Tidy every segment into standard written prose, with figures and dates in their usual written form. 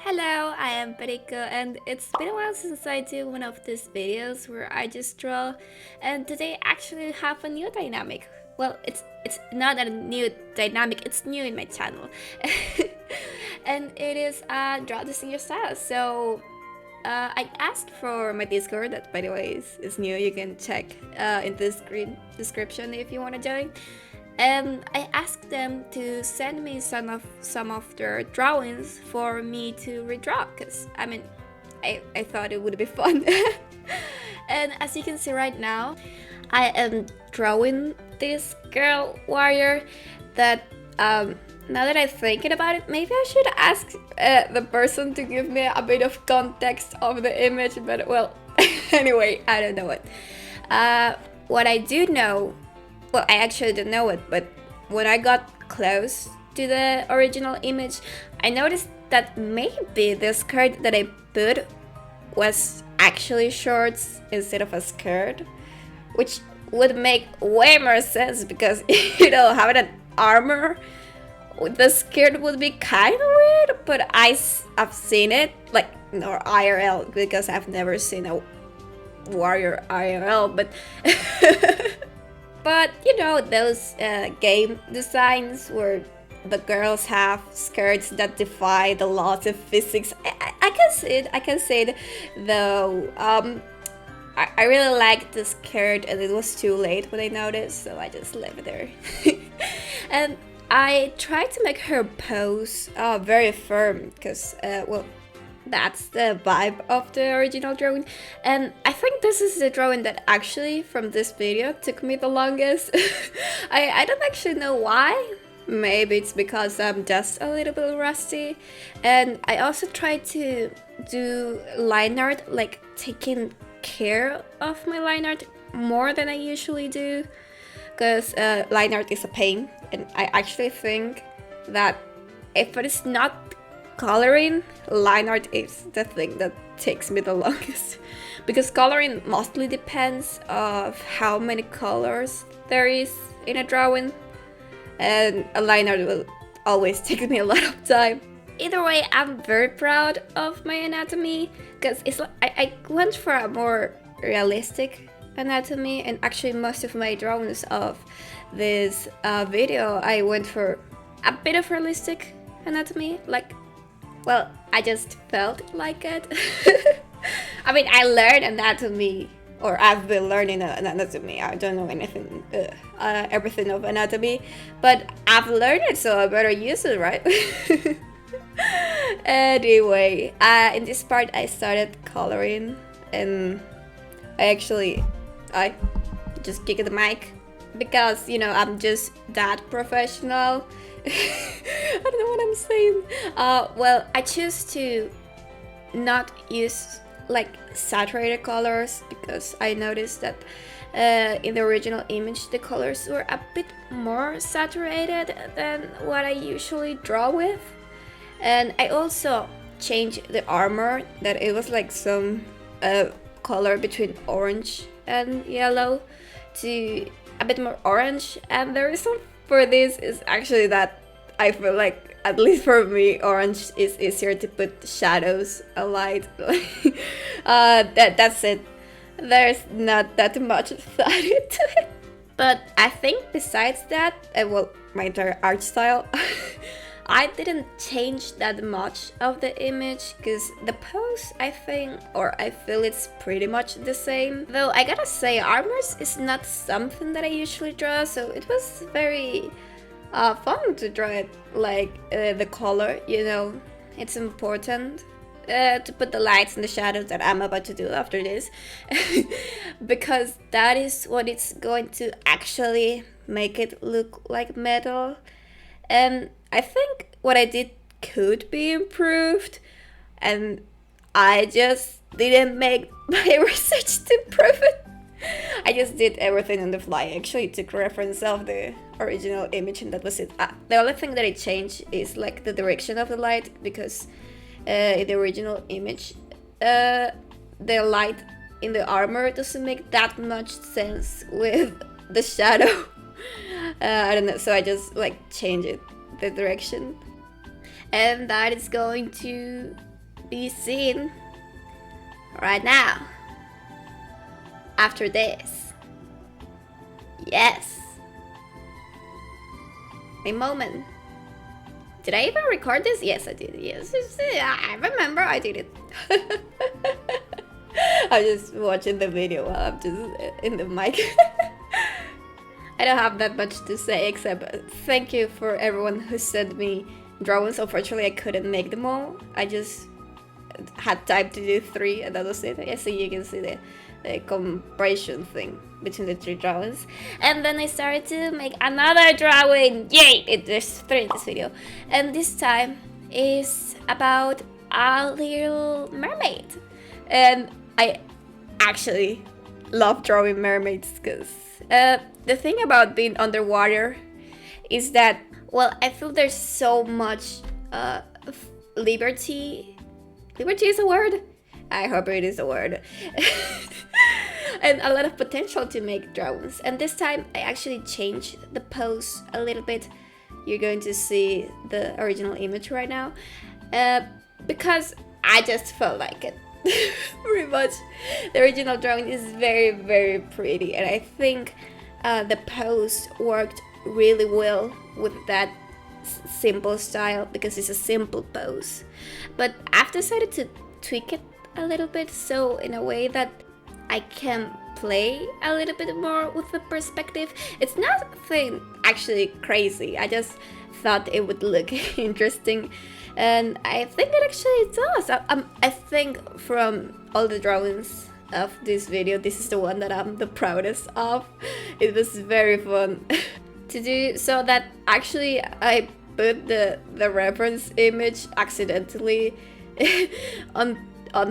Hello, I am Perico, and it's been a while since I do one of these videos where I just draw, and today I actually have a new dynamic. Well, it's not a new dynamic, it's new in my channel. And it is draw this in your style. So I asked for my Discord, that by the way is new. You can check in the screen description if you want to join. And I asked them to send me some of their drawings for me to redraw, because I thought it would be fun. And as you can see right now, I am drawing this girl warrior that now that I'm thinking about it, maybe I should ask the person to give me a bit of context of the image, but well, anyway, I don't know it. What I do know, well, I actually don't know it, but when I got close to the original image, I noticed that maybe the skirt that I put was actually shorts instead of a skirt, which would make way more sense because, having an armor with the skirt would be kind of weird, but I've seen it, like, no, IRL, because I've never seen a warrior IRL, but but those game designs where the girls have skirts that defy the laws of physics. I can see it. I can see it, though. I really liked the skirt, and it was too late when I noticed, so I just left it there. And I tried to make her pose very firm, because well, that's the vibe of the original drawing, and I think this is the drawing that actually from this video took me the longest. I don't actually know why. Maybe it's because I'm just a little bit rusty, and I also tried to do line art, like taking care of my line art more than I usually do, because line art is a pain, and I actually think that if it is not coloring, line art is the thing that takes me the longest, because coloring mostly depends of how many colors there is in a drawing, and a line art will always take me a lot of time. Either way, I'm very proud of my anatomy, because it's like I went for a more realistic anatomy, and actually most of my drawings of this video I went for a bit of realistic anatomy, like, well, I just felt like it. I learned anatomy, or I've been learning anatomy. I don't know anything, everything of anatomy, but I've learned it, so I better use it, right? Anyway, in this part, I started coloring, and I just kicked the mic because I'm just that professional. I don't know what I'm saying. Well, I choose to not use like saturated colors because I noticed that in the original image the colors were a bit more saturated than what I usually draw with. And I also changed the armor, that it was like some color between orange and yellow to a bit more orange, and the reason for this is actually that I feel like, at least for me, orange is easier to put shadows, a light. That's it. There's not that much thought into it. But I think besides that, well, my entire art style, I didn't change that much of the image, because the pose, I think, or I feel it's pretty much the same. Though I gotta say, armors is not something that I usually draw, so it was very fun to draw it, like the color, it's important to put the lights and the shadows that I'm about to do after this, because that is what it's going to actually make it look like metal. And I think what I did could be improved, and I just didn't make my research to improve it. I just did everything on the fly. I actually took reference of the original image, and that was it. The only thing that I changed is like the direction of the light, because in the original image the light in the armor doesn't make that much sense with the shadow. I don't know, so I just like changed it, the direction, and that is going to be seen right now. After this. Yes. A moment. Did I even record this? Yes, I did. Yes, I remember I did it. I'm just watching the video while I'm just in the mic. I don't have that much to say except thank you for everyone who sent me drawings. Unfortunately, I couldn't make them all. I just had time to do 3 and that was it. Yeah, so you can see the comparison thing between the 3 drawings. And then I started to make another drawing. Yay! There's 3 in this video. And this time is about a little mermaid. And I actually love drawing mermaids because the thing about being underwater is that, well, I feel there's so much liberty. Liberty is a word? I hope it is a word. And a lot of potential to make drawings. And this time I actually changed the pose a little bit. You're going to see the original image right now. Because I just felt like it. Pretty much. The original drawing is very, very pretty. And I think the pose worked really well with that simple style because it's a simple pose. But I've decided to tweak it a little bit so in a way that I can play a little bit more with the perspective. It's nothing actually crazy. I just thought it would look interesting and I think it actually does. I think from all the drawings of this video, this is the one that I'm the proudest of. It was very fun to do, so that actually I put the reference image accidentally on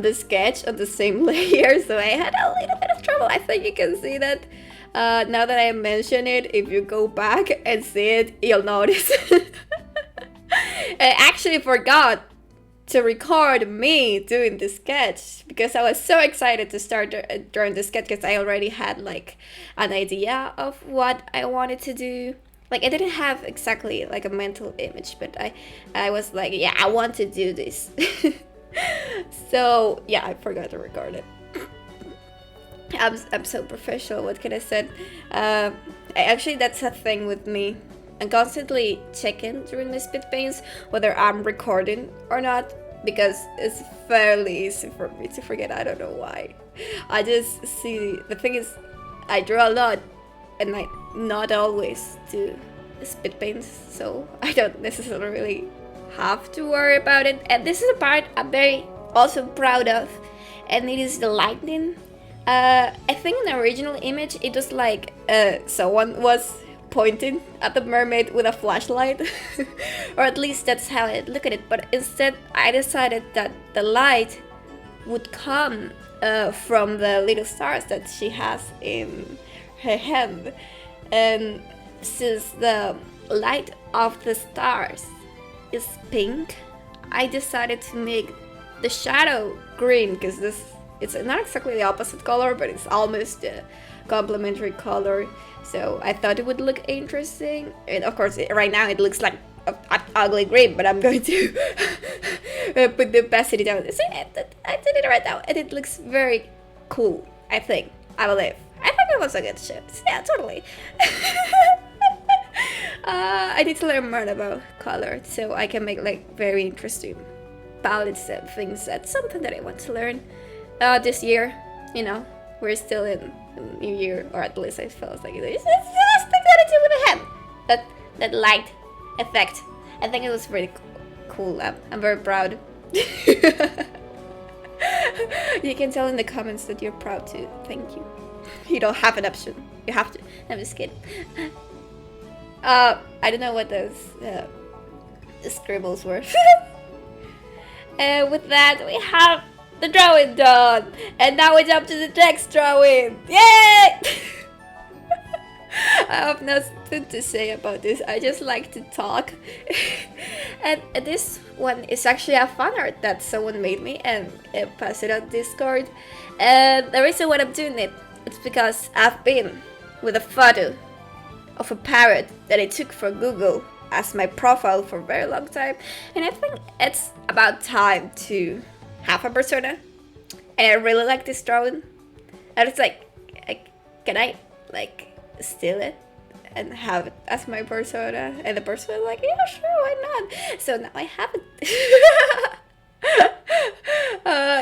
the sketch on the same layer, so I had a little bit of trouble. I think you can see that now that I mention it. If you go back and see it, you'll notice. I actually forgot to record me doing the sketch because I was so excited to start drawing the sketch because I already had like an idea of what I wanted to do. Like I didn't have exactly like a mental image, but I was like, yeah, I want to do this. So yeah, I forgot to record it. I'm so professional, what can I say? Actually, that's a thing with me. I'm constantly checking during the spit paints whether I'm recording or not, because it's fairly easy for me to forget. I don't know why. I just see, the thing is, I draw a lot and I not always do spit paints, so I don't necessarily have to worry about it. And this is a part I'm very also proud of, and it is the lighting. I think in the original image it was like someone was pointing at the mermaid with a flashlight, or at least that's how I look at it. But instead I decided that the light would come from the little stars that she has in her hand, and since the light of the stars is pink, I decided to make the shadow green, because it's not exactly the opposite color, but it's almost a complementary color. So I thought it would look interesting, and of course right now it looks like an ugly green, but I'm going to put the opacity down. See, I did it right now and it looks very cool. I think, I believe. I think it was a good shot. Yeah, totally. I need to learn more about color so I can make like very interesting palettes and things. That's something that I want to learn this year. You know, we're still in New Year, or at least I felt like it's technology with a hand. That light effect. I think it was really cool. I'm very proud. You can tell in the comments that you're proud too. Thank you. You don't have an option. You have to. I'm just kidding. I don't know what those scribbles were. And with that, we have the drawing done. And now we jump to the next drawing. Yay! I have nothing to say about this. I just like to talk. And this one is actually a fan art that someone made me and passed it on Discord. And the reason why I'm doing it, it's because I've been with a photo of a parrot that I took from Google as my profile for a very long time, and I think it's about time to have a persona, and I really like this drawing. And it's like, can I like steal it and have it as my persona? And the person is like, yeah, sure, why not? So now I have it.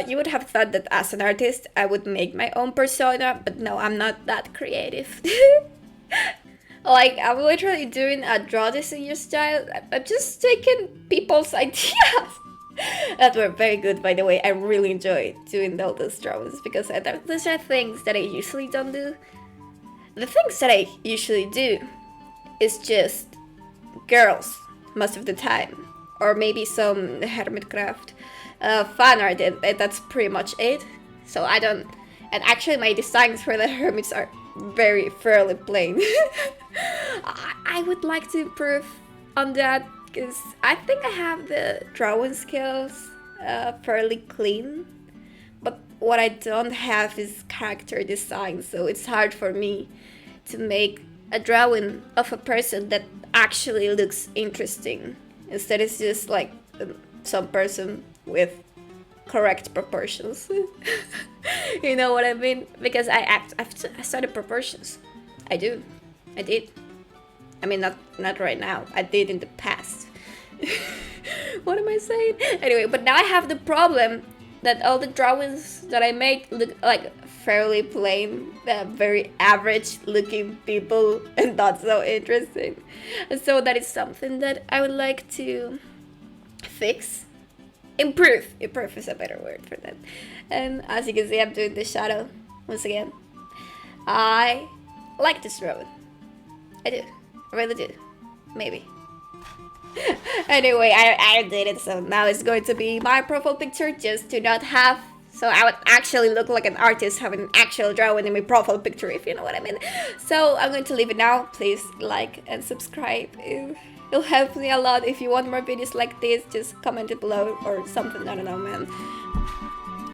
You would have thought that as an artist I would make my own persona, but no, I'm not that creative. Like, I'm literally doing a draw this in your style. I'm just taking people's ideas that were very good, by the way. I really enjoyed doing all those drawings because those are things that I usually don't do. The things that I usually do is just girls most of the time, or maybe some hermitcraft fan art, and that's pretty much it. So I don't, and actually my designs for the hermits are very fairly plain. I would like to improve on that because I think I have the drawing skills fairly clean, but what I don't have is character design, so it's hard for me to make a drawing of a person that actually looks interesting. Instead, it's just like some person with correct proportions. You know what I mean? Because I've studied proportions. I did. I mean, not right now. I did in the past. What am I saying? Anyway, but now I have the problem that all the drawings that I make look like fairly plain, very average looking people, and not so interesting. And so that is something that I would like to fix. Improve is a better word for that. And as you can see, I'm doing the shadow once again. I like this drawing. I do. I really do. Maybe. Anyway, I did it, so now it's going to be my profile picture, just to not have, so I would actually look like an artist having an actual drawing in my profile picture, if you know what I mean. So I'm going to leave it now. Please like and subscribe. It'll help me a lot. If you want more videos like this, just comment it below or something. I don't know, man.